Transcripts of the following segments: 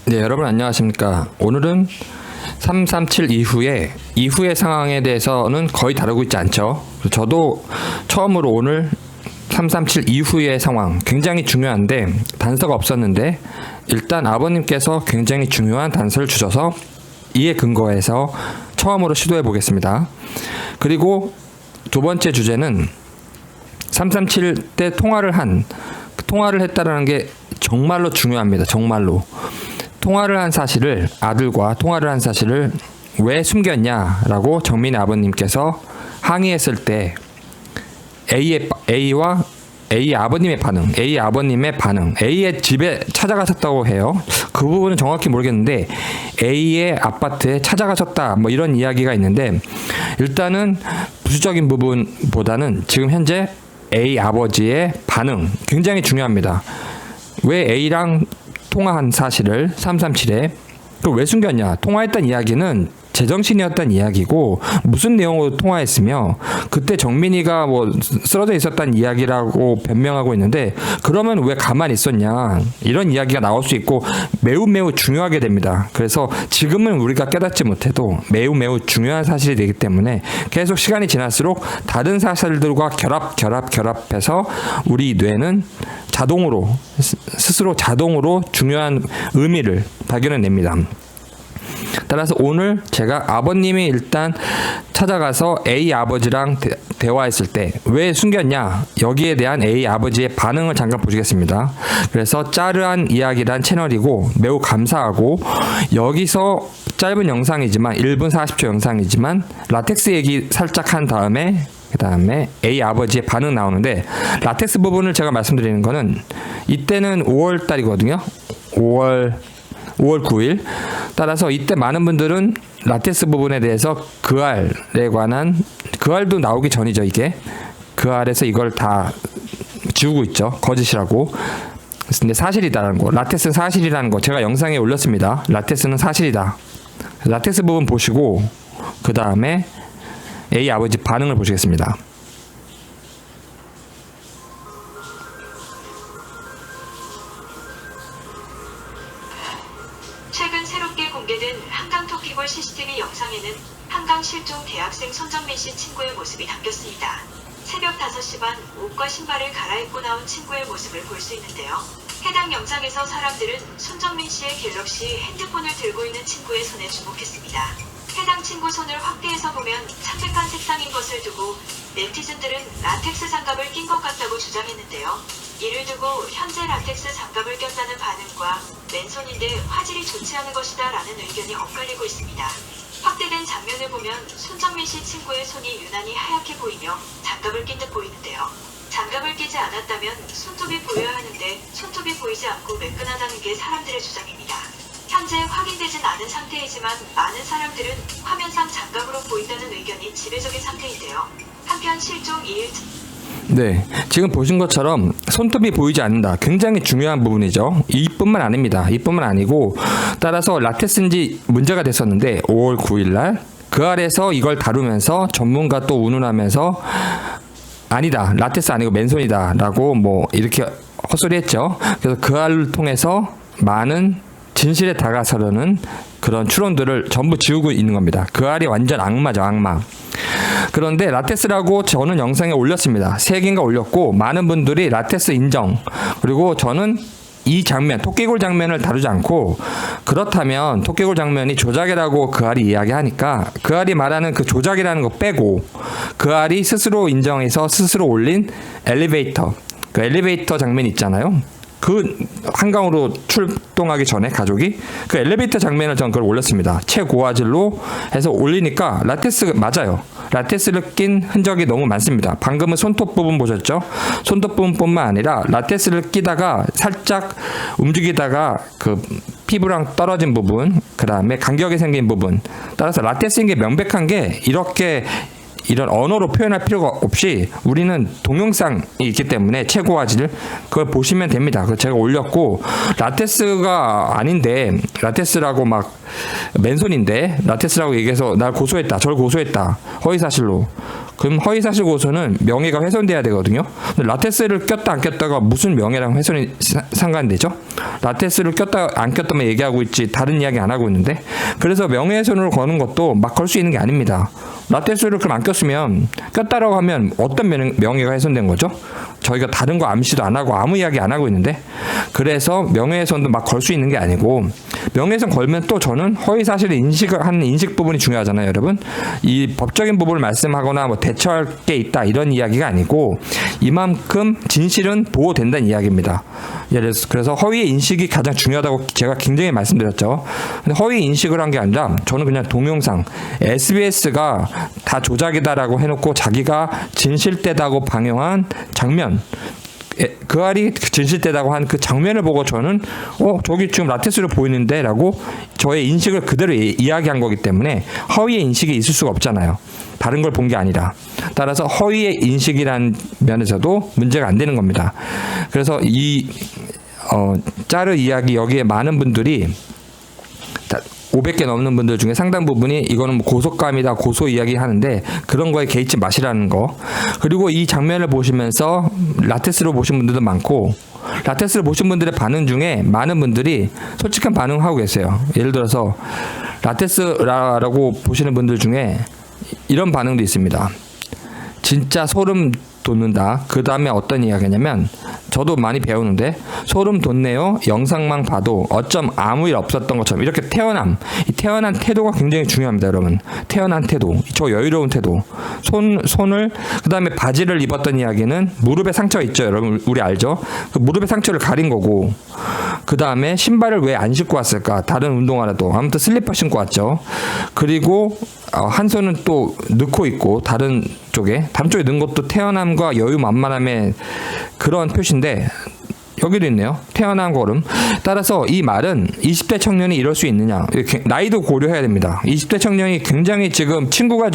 네, 여러분 안녕하십니까. 오늘은 337 이후의 상황에 대해서는 거의 다루고 있지 않죠. 저도 처음으로 오늘 337 이후의 상황 굉장히 중요한데 단서가 없었는데 일단 아버님께서 굉장히 중요한 단서를 주셔서 이에 근거해서 처음으로 시도해 보겠습니다. 그리고 두 번째 주제는 337 때 통화를 했다라는 게 정말로 중요합니다. 정말로. 통화를 한 사실을, 아들과 통화를 한 사실을 왜 숨겼냐라고 정민의 아버님께서 항의했을 때 A 아버님의 반응, A의 집에 찾아가셨다고 해요. 그 부분은 정확히 모르겠는데 A의 아파트에 찾아가셨다 뭐 이런 이야기가 있는데 일단은 부수적인 부분보다는 지금 현재 A 아버지의 반응 굉장히 중요합니다. 왜 A랑 통화한 사실을 337에 그걸 왜 숨겼냐? 통화했던 이야기는 제정신이었던 이야기고 무슨 내용으로 통화했으며 그때 정민이가 뭐 쓰러져 있었다는 이야기라고 변명하고 있는데 그러면 왜 가만히 있었냐? 이런 이야기가 나올 수 있고 매우 중요하게 됩니다. 그래서 지금은 우리가 깨닫지 못해도 매우 중요한 사실이 되기 때문에 계속 시간이 지날수록 다른 사실들과 결합해서 우리 뇌는 스스로 자동으로 중요한 의미를 발견해냅니다. 따라서 오늘 제가 아버님이 일단 찾아가서 A 아버지랑 대화했을 때 왜 숨겼냐 여기에 대한 A 아버지의 반응을 잠깐 보시겠습니다. 그래서 짜르한 이야기란 채널이고 매우 감사하고 여기서 짧은 영상이지만 1분 40초 영상이지만 라텍스 얘기 살짝 한 다음에 그 다음에 A 아버지의 반응 나오는데 라텍스 부분을 제가 말씀드리는 거는 이때는 5월 달이거든요. 5월 9일. 따라서 이때 많은 분들은 라텍스 부분에 대해서 그알에 관한 그알도 나오기 전이죠. 이게 그알에서 이걸 다 지우고 있죠. 거짓이라고. 근데 사실이다라는 거. 라텍스는 사실이라는 거 제가 영상에 올렸습니다. 라텍스는 사실이다. 라텍스 부분 보시고 그 다음에 A 아버지 반응을 보시겠습니다. 최근 새롭게 공개된 한강 토끼볼 CCTV 영상에는 한강 실종 대학생 손정민 씨 친구의 모습이 담겼습니다. 새벽 5시 반 옷과 신발을 갈아입고 나온 친구의 모습을 볼 수 있는데요. 해당 영상에서 사람들은 손정민 씨의 갤럭시 핸드폰을 들고 있는 친구의 손에 주목했습니다. 해당 친구 손을 확대해서 보면 창백한 색상인 것을 두고 네티즌들은 라텍스 장갑을 낀 것 같다고 주장했는데요. 이를 두고 현재 라텍스 장갑을 꼈다는 반응과 맨손인데 화질이 좋지 않은 것이다 라는 의견이 엇갈리고 있습니다. 확대된 장면을 보면 손정민 씨 친구의 손이 유난히 하얗게 보이며 장갑을 낀 듯 보이는데요. 장갑을 끼지 않았다면 손톱이 보여야 하는데 손톱이 보이지 않고 매끈하다는 게 사람들의 주장입니다. 현재 확인되진 않은 상태이지만 많은 사람들은 화면상 장갑으로 보인다는 의견이 지배적인 상태인데요. 한편 실종 2일 네, 지금 보신 것처럼 손톱이 보이지 않는다. 굉장히 중요한 부분이죠. 이뿐만 아닙니다. 이뿐만 아니고 따라서 라텍스인지 문제가 됐었는데 5월 9일 날 그 아래서 이걸 다루면서 전문가 또 운운하면서 아니다. 라텍스 아니고 맨손이다. 라고 뭐 이렇게 헛소리했죠. 그래서 그 알을 통해서 많은 진실에 다가서려는 그런 추론들을 전부 지우고 있는 겁니다. 그 알이 완전 악마죠. 악마. 그런데 라텍스라고 저는 영상에 올렸습니다. 3개인가 올렸고 많은 분들이 라텍스 인정. 그리고 저는 이 장면, 토끼골 장면을 다루지 않고 그렇다면 토끼골 장면이 조작이라고 그 알이 이야기하니까 그 알이 말하는 그 조작이라는 거 빼고 그 알이 스스로 인정해서 스스로 올린 엘리베이터, 그 엘리베이터 장면 있잖아요. 그 한강으로 출동하기 전에 가족이 그 엘리베이터 장면을 전 그걸 올렸습니다. 최고화질로 해서 올리니까 라텍스 맞아요. 라텍스를 낀 흔적이 너무 많습니다. 방금은 손톱 부분 보셨죠? 손톱 부분뿐만 아니라 라텍스를 끼다가 살짝 움직이다가 그 피부랑 떨어진 부분, 그 다음에 간격이 생긴 부분. 따라서 라텍스인 게 명백한 게 이런 언어로 표현할 필요가 없이 우리는 동영상이 있기 때문에 최고화질 그걸 보시면 됩니다. 그거 제가 올렸고 라텍스가 아닌데 라텍스라고 막 맨손인데 라텍스라고 얘기해서 날 고소했다, 저를 고소했다, 허위사실로. 그럼 허위사실 고소는 명예가 훼손돼야 되거든요. 근데 라테스를 꼈다 안 꼈다가 무슨 명예랑 훼손이 상관되죠? 라테스를 꼈다 안 꼈다만 얘기하고 있지 다른 이야기 안 하고 있는데, 그래서 명예훼손으로 거는 것도 막 걸 수 있는 게 아닙니다. 라테스를 그럼 안 꼈으면, 꼈다라고 하면 어떤 명예가 훼손된 거죠? 저희가 다른 거 암시도 안 하고 아무 이야기 안 하고 있는데, 그래서 명예훼손도 막 걸 수 있는 게 아니고, 명예훼손 걸면 또 저는 허위사실을 인식하는 인식 부분이 중요하잖아요, 여러분. 이 법적인 부분을 말씀하거나 뭐 대처할 게 있다 이런 이야기가 아니고, 이만큼 진실은 보호된다는 이야기입니다. 예를 들어서 그래서 허위의 인식이 가장 중요하다고 제가 굉장히 말씀드렸죠. 근데 허위 인식을 한 게 아니라 저는 그냥 동영상, SBS가 다 조작이다라고 해놓고 자기가 진실되다고 방영한 장면, 그 알이 진실되다고 한 그 장면을 보고 저는 저기 지금 라테스로 보이는데 라고 저의 인식을 그대로 이야기한 거기 때문에 허위의 인식이 있을 수가 없잖아요. 다른 걸 본 게 아니라. 따라서 허위의 인식이라는 면에서도 문제가 안 되는 겁니다. 그래서 이 짜르 이야기, 여기에 많은 분들이 500개 넘는 분들 중에 상당 부분이 이거는 뭐 고속감이다, 고소 이야기 하는데 그런 거에 개의치 마시라는 거. 그리고 이 장면을 보시면서 라테스로 보신 분들도 많고, 라테스를 보신 분들의 반응 중에 많은 분들이 솔직한 반응하고 계세요. 예를 들어서 라테스라고 보시는 분들 중에 이런 반응도 있습니다. 진짜 소름 돋는다. 그 다음에 어떤 이야기냐면, 저도 많이 배우는데, 소름 돋네요. 영상만 봐도 어쩜 아무 일 없었던 것처럼. 이렇게 이 태어난 태도가 굉장히 중요합니다, 여러분. 태어난 태도, 저 여유로운 태도. 손을, 그 다음에 바지를 입었던 이야기는 무릎에 상처 있죠, 여러분. 우리 알죠? 그 무릎에 상처를 가린 거고, 그 다음에 신발을 왜 안 신고 왔을까? 다른 운동화라도. 아무튼 슬리퍼 신고 왔죠. 그리고 한 손은 또 넣고 있고, 다른 쪽에 넣은 것도 태어남과 여유 만만함의 그런 표시인데, 여기도 있네요. 태어난 걸음. 따라서 이 말은 20대 청년이 이럴 수 있느냐, 나이도 고려해야 됩니다. 20대 청년이 굉장히 지금 친구가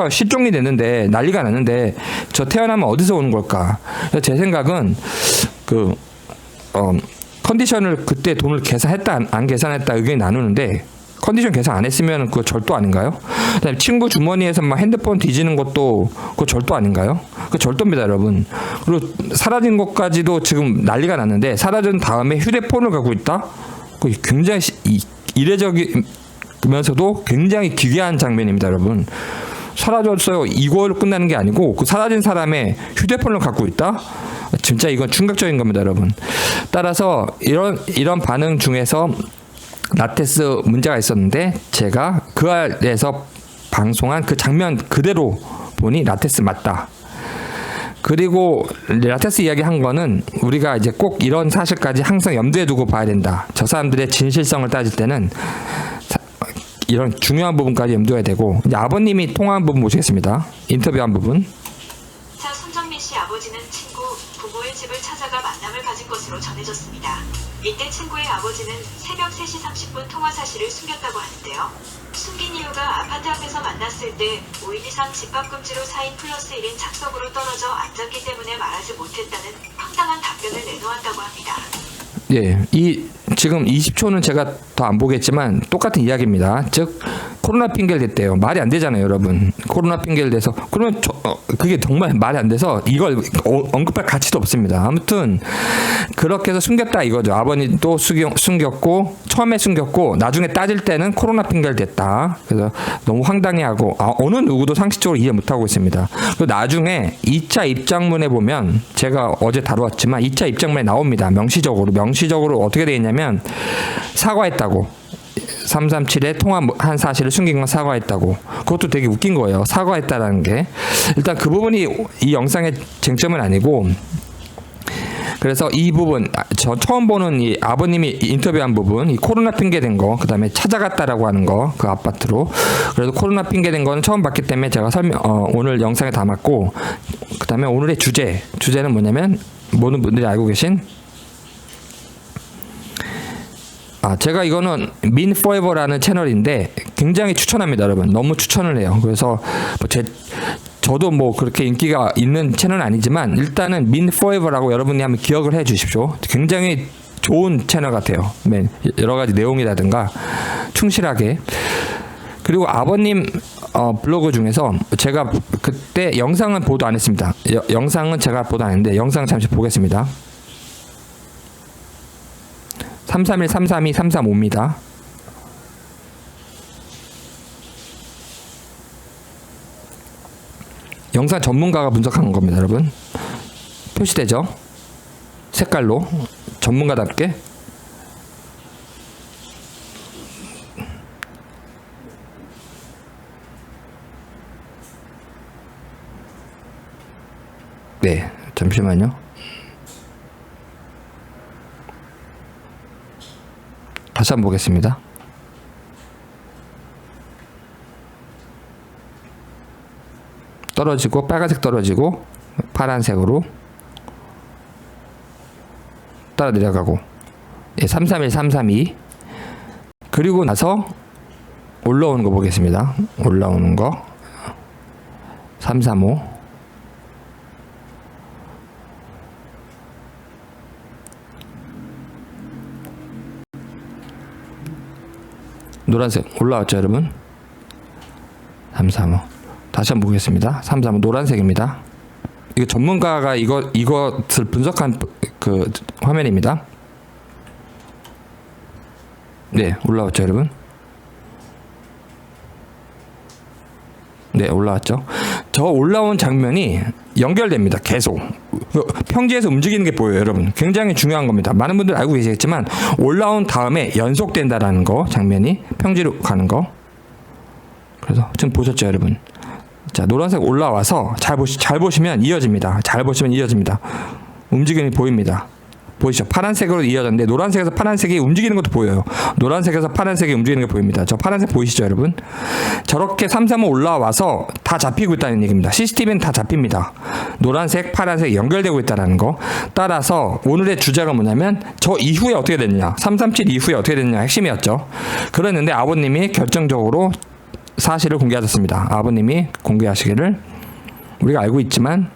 실종이 됐는데, 난리가 났는데 저 태어나면 어디서 오는 걸까? 제 생각은 컨디션을 그때 돈을 계산했다 안 계산했다 의견이 나누는데, 컨디션 계산 안 했으면 그거 절도 아닌가요? 그다음에 친구 주머니에서 막 핸드폰 뒤지는 것도 그거 절도 아닌가요? 그거 절도입니다, 여러분. 그리고 사라진 것까지도 지금 난리가 났는데, 사라진 다음에 휴대폰을 갖고 있다? 그 굉장히 이례적이면서도 굉장히 기괴한 장면입니다, 여러분. 사라졌어요. 이걸로 끝나는 게 아니고 그 사라진 사람의 휴대폰을 갖고 있다? 진짜 이건 충격적인 겁니다, 여러분. 따라서 이런 반응 중에서 라테스 문제가 있었는데, 제가 그 안에서 방송한 그 장면 그대로 보니 라테스 맞다. 그리고 라테스 이야기 한 거는 우리가 이제 꼭 이런 사실까지 항상 염두에 두고 봐야 된다. 저 사람들의 진실성을 따질 때는 이런 중요한 부분까지 염두해야 되고, 이제 아버님이 통화한 부분 보시겠습니다. 인터뷰한 부분. 자, 손정민 씨 아버지는 친구, 부모의 집을 찾아가 만남을 가진 것으로 전해졌습니다. 이때 친구의 아버지는 새벽 3시 30분 통화 사실을 숨겼다고 하는데요. 숨긴 이유가 아파트 앞에서 만났을 때 5일 이상 집합금지로 4인 플러스 1인 착석으로 떨어져 앉았기 때문에 말하지 못했다는 황당한 답변을 내놓았다고 합니다. 예, 지금 20초는 제가 더 안 보겠지만 똑같은 이야기입니다. 즉 코로나 핑계를 댔대요. 말이 안 되잖아요, 여러분. 코로나 핑계를 대서, 그러면 그게 정말 말이 안 돼서 이걸 언급할 가치도 없습니다. 아무튼 그렇게 해서 숨겼다 이거죠. 아버님도 숨겼고, 처음에 숨겼고 나중에 따질 때는 코로나 핑계를 댔다. 그래서 너무 황당해하고 어느 누구도 상식적으로 이해 못하고 있습니다. 그리고 나중에 2차 입장문에 보면, 제가 어제 다루었지만 2차 입장문에 나옵니다. 명시적으로 어떻게 되어 있냐면, 사과했다고. 337에 통화한 사실을 숨긴 건 사과했다고. 그것도 되게 웃긴 거예요. 사과했다라는 게. 일단 그 부분이 이 영상의 쟁점은 아니고, 그래서 이 부분, 저 처음 보는 이 아버님이 인터뷰한 부분, 이 코로나 핑계된 거, 그 다음에 찾아갔다라고 하는 거, 그 아파트로. 그래서 코로나 핑계된 거는 처음 봤기 때문에 제가 오늘 영상에 담았고, 그 다음에 오늘의 주제는 뭐냐면, 모든 분들이 알고 계신, 제가 이거는 민포에버라는 채널인데 굉장히 추천합니다, 여러분. 너무 추천을 해요. 그래서 저도 뭐 그렇게 인기가 있는 채널은 아니지만, 일단은 민포에버라고 여러분이 한번 기억을 해 주십시오. 굉장히 좋은 채널 같아요. 여러 가지 내용이라든가 충실하게. 그리고 아버님 블로그 중에서 제가 그때 영상은 보도 안 했습니다. 영상은 제가 보도 안 했는데 영상 잠시 보겠습니다. 331, 332, 335입니다. 영상 전문가가 분석한 겁니다, 여러분. 표시되죠? 색깔로 전문가답게. 네, 잠시만요. 다시 한번 보겠습니다. 떨어지고 빨간색 떨어지고 파란색으로 따라 내려가고 331, 332 그리고 나서 올라오는 거 보겠습니다. 올라오는 거 335 노란색 올라왔죠, 여러분? 335 다시 한번 보겠습니다. 335 노란색입니다. 이거 전문가가 이것을 분석한 그 화면입니다. 네, 올라왔죠, 여러분? 네, 올라왔죠. 저 올라온 장면이 연결됩니다. 계속 평지에서 움직이는 게 보여요, 여러분. 굉장히 중요한 겁니다. 많은 분들 알고 계시겠지만 올라온 다음에 연속된다라는 거, 장면이 평지로 가는 거. 그래서 지금 보셨죠, 여러분? 자, 노란색 올라와서 잘 보시면 이어집니다. 잘 보시면 이어집니다. 움직임이 보입니다. 보이시죠? 파란색으로 이어졌는데 노란색에서 파란색이 움직이는 것도 보여요. 노란색에서 파란색이 움직이는 게 보입니다. 저 파란색 보이시죠, 여러분? 저렇게 335 올라와서 다 잡히고 있다는 얘기입니다. CCTV는 다 잡힙니다. 노란색, 파란색 연결되고 있다는 거. 따라서 오늘의 주제가 뭐냐면 저 이후에 어떻게 됐냐, 337 이후에 어떻게 됐냐 핵심이었죠. 그랬는데 아버님이 결정적으로 사실을 공개하셨습니다. 아버님이 공개하시기를 우리가 알고 있지만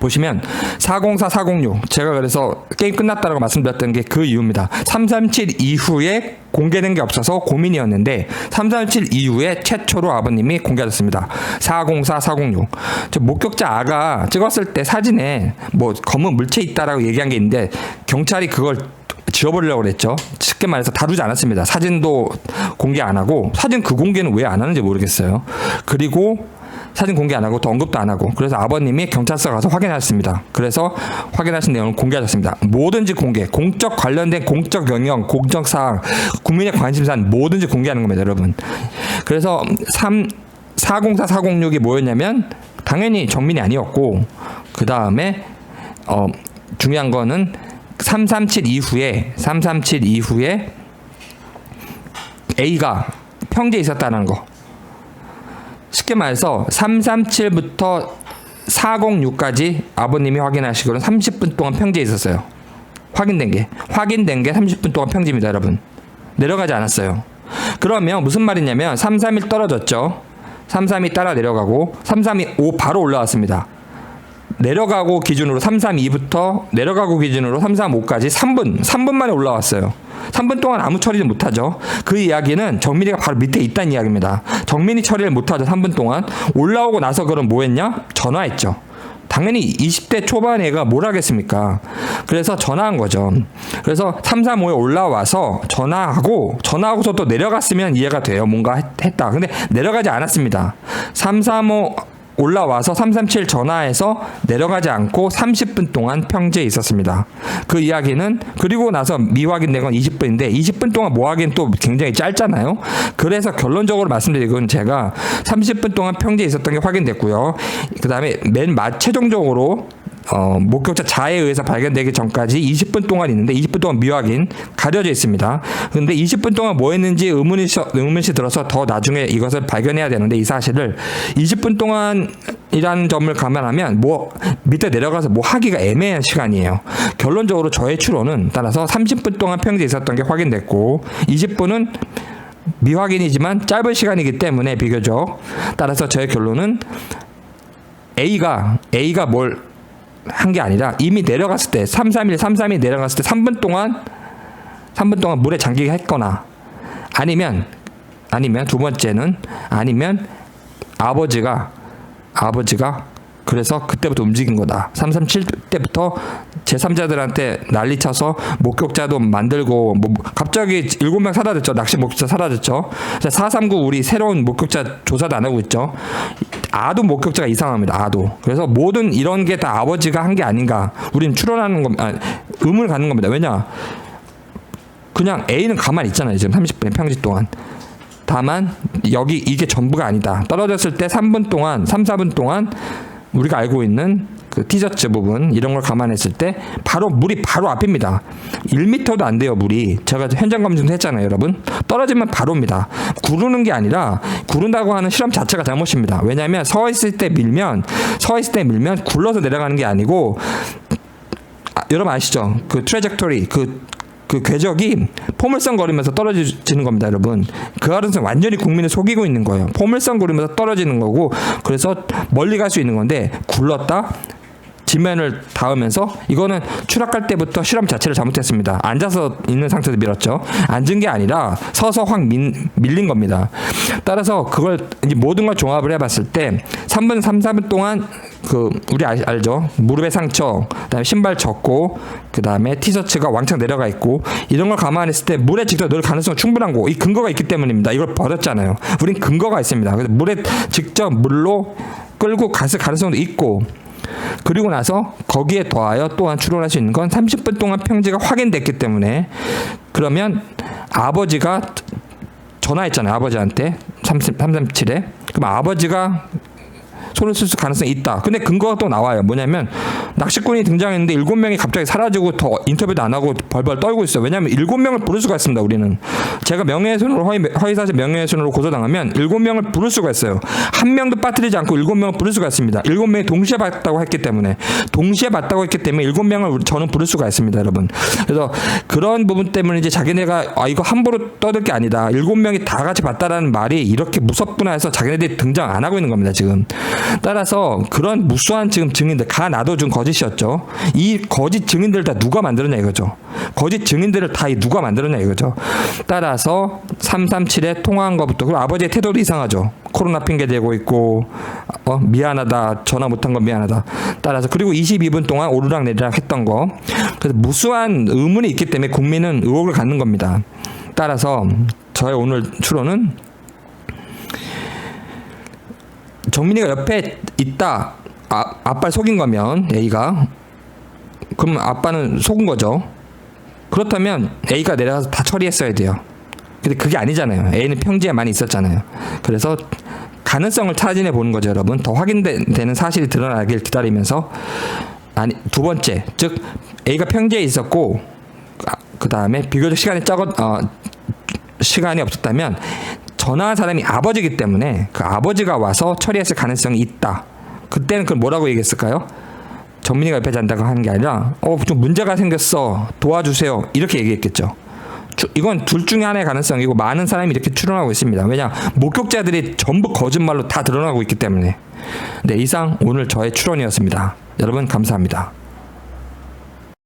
보시면 404, 406 제가 그래서 게임 끝났다라고 말씀드렸던 게 그 이유입니다. 337 이후에 공개된 게 없어서 고민이었는데 337 이후에 최초로 아버님이 공개하셨습니다. 404, 406 저 목격자 아가 찍었을 때 사진에 뭐 검은 물체 있다라고 얘기한 게 있는데 경찰이 그걸 지워버리려고 그랬죠. 쉽게 말해서 다루지 않았습니다. 사진도 공개 안 하고, 사진 그 공개는 왜 안 하는지 모르겠어요. 그리고 사진 공개 안 하고 더 언급도 안 하고, 그래서 아버님이 경찰서 가서 확인하셨습니다. 그래서 확인하신 내용을 공개하셨습니다. 뭐든지 공개, 공적 관련된 공적 영역, 공적 사항, 국민의 관심사는 뭐든지 공개하는 겁니다, 여러분. 그래서 404, 406이 뭐였냐면 당연히 정민이 아니었고, 그 다음에 중요한 거는 337 이후에 A가 평지에 있었다는 거. 쉽게 말해서 337부터 406까지 아버님이 확인하시기로는 30분 동안 평지에 있었어요. 확인된 게 30분 동안 평지입니다, 여러분. 내려가지 않았어요. 그러면 무슨 말이냐면 331 떨어졌죠. 332 따라 내려가고 335 바로 올라왔습니다. 내려가고 기준으로 332부터 내려가고 기준으로 335까지 3분 만에 올라왔어요. 3분 동안 아무 처리를 못하죠. 그 이야기는 정민이가 바로 밑에 있다는 이야기입니다. 정민이 처리를 못하죠. 3분 동안. 올라오고 나서 그럼 뭐 했냐? 전화했죠. 당연히 20대 초반 애가 뭘 하겠습니까? 그래서 전화한 거죠. 그래서 335에 올라와서 전화하고서 또 내려갔으면 이해가 돼요. 뭔가 했다. 근데 내려가지 않았습니다. 335 올라와서 337 전화해서 내려가지 않고 30분 동안 평지에 있었습니다. 그 이야기는 그리고 나서 미확인된 건 20분인데 20분 동안 뭐 하긴 또 굉장히 짧잖아요. 그래서 결론적으로 말씀드린 건 제가 30분 동안 평지에 있었던 게 확인됐고요. 그 다음에 최종적으로 목격자 자에 의해서 발견되기 전까지 20분 동안 있는데 20분 동안 미확인 가려져 있습니다. 근데 20분 동안 뭐 했는지 의문시 들어서 더 나중에 이것을 발견해야 되는데 이 사실을 20분 동안이라는 점을 감안하면 뭐 밑에 내려가서 뭐 하기가 애매한 시간이에요. 결론적으로 저의 추론은 따라서 30분 동안 평지에 있었던 게 확인됐고 20분은 미확인이지만 짧은 시간이기 때문에 비교적 따라서 저의 결론은 A가 뭘 한 게 아니라 이미 내려갔을 때 332 내려갔을 때 3분 동안 물에 잠기게 했거나 아니면 아니면 두 번째는 아니면 아버지가 그래서 그때부터 움직인 거다. 337 때부터 제3자들한테 난리쳐서 목격자도 만들고 뭐 갑자기 7명 사라졌죠. 낚시 목격자 사라졌죠. 439 우리 새로운 목격자 조사도 안 하고 있죠. 아도 목격자가 이상합니다. 아도. 그래서 모든 이런 게 다 아버지가 한 게 아닌가. 우린 추론하는 겁니다. 의문을 갖는 겁니다. 왜냐? 그냥 A는 가만히 있잖아요. 지금 30분의 평지 동안. 다만 여기 이게 전부가 아니다. 떨어졌을 때 3분 동안 3-4분 동안 우리가 알고 있는 그 티셔츠 부분 이런 걸 감안했을 때 바로 물이 바로 앞입니다. 1m도 안 돼요. 물이. 제가 현장 검증도 했잖아요. 여러분. 떨어지면 바로입니다. 구르는 게 아니라 구른다고 하는 실험 자체가 잘못입니다. 왜냐하면 서 있을 때 밀면 굴러서 내려가는 게 아니고 여러분 아시죠? 그 트래젝토리 그 궤적이 포물선거리면서 떨어지는 겁니다, 여러분. 그 가능성 완전히 국민을 속이고 있는 거예요. 포물선거리면서 떨어지는 거고, 그래서 멀리 갈 수 있는 건데 굴렀다 지면을 닿으면서 이거는 추락할 때부터 실험 자체를 잘못했습니다. 앉아서 있는 상태에서 밀었죠. 앉은 게 아니라 서서 확 밀린 겁니다. 따라서 그걸 이제 모든 걸 종합을 해봤을 때 3분 3-4분 동안 그 우리 알죠? 무릎에 상처, 그다음에 신발 젖고, 그다음에 티셔츠가 왕창 내려가 있고 이런 걸 감안했을 때 물에 직접 넣을 가능성은 충분한 거고 이 근거가 있기 때문입니다. 이걸 버렸잖아요. 우린 근거가 있습니다. 그래서 물에 직접 물로 끌고 갔을 가능성도 있고. 그리고 나서 거기에 더하여 또한 추론할 수 있는 건 30분 동안 평지가 확인됐기 때문에 그러면 아버지가 전화했잖아요. 아버지한테 337에. 그럼 아버지가 손을 쓸 가능성이 있다. 근데 근거가 또 나와요. 뭐냐면 낚시꾼이 등장했는데 7명이 갑자기 사라지고 더 인터뷰도 안 하고 벌벌 떨고 있어요. 왜냐하면 7명을 부를 수가 있습니다. 우리는. 제가 명예훼손으로 허위사실 명예훼손으로 고소당하면 7명을 부를 수가 있어요. 한 명도 빠뜨리지 않고 7명을 부를 수가 있습니다. 7명이 동시에 봤다고 했기 때문에 7명을 저는 부를 수가 있습니다. 여러분. 그래서 그런 부분 때문에 이제 자기네가 이거 함부로 떠들 게 아니다. 7명이 다 같이 봤다라는 말이 이렇게 무섭구나 해서 자기네들이 등장 안 하고 있는 겁니다. 지금. 따라서 그런 무수한 지금 증인들 나도 좀 거짓이었죠. 이 거짓 증인들 다 누가 만들었냐 이거죠. 거짓 증인들을 다 누가 만들었냐 이거죠. 따라서 337에 통화한 것부터 그리고 아버지의 태도도 이상하죠. 코로나 핑계 대고 있고 미안하다 전화 못한 건 미안하다. 따라서 그리고 22분 동안 오르락 내리락 했던 거. 그래서 무수한 의문이 있기 때문에 국민은 의혹을 갖는 겁니다. 따라서 저의 오늘 추론은 정민이가 옆에 있다. 아빠를 속인 거면 A가 그러면 아빠는 속은 거죠. 그렇다면 A가 내려가서 다 처리했어야 돼요. 근데 그게 아니잖아요. A는 평지에 많이 있었잖아요. 그래서 가능성을 타진해 보는 거죠, 여러분. 더 확인되는 사실이 드러나길 기다리면서 두 번째, 즉 A가 평지에 있었고 그 다음에 비교적 시간이 없었다면 전화한 사람이 아버지이기 때문에 그 아버지가 와서 처리했을 가능성이 있다. 그때는 그걸 뭐라고 얘기했을까요? 정민이가 옆에 잔다고 하는 게 아니라 좀 문제가 생겼어 도와주세요 이렇게 얘기했겠죠. 이건 둘 중에 하나의 가능성이고 많은 사람이 이렇게 추론하고 있습니다. 왜냐 목격자들이 전부 거짓말로 다 드러나고 있기 때문에. 네, 이상 오늘 저의 추론이었습니다. 여러분 감사합니다.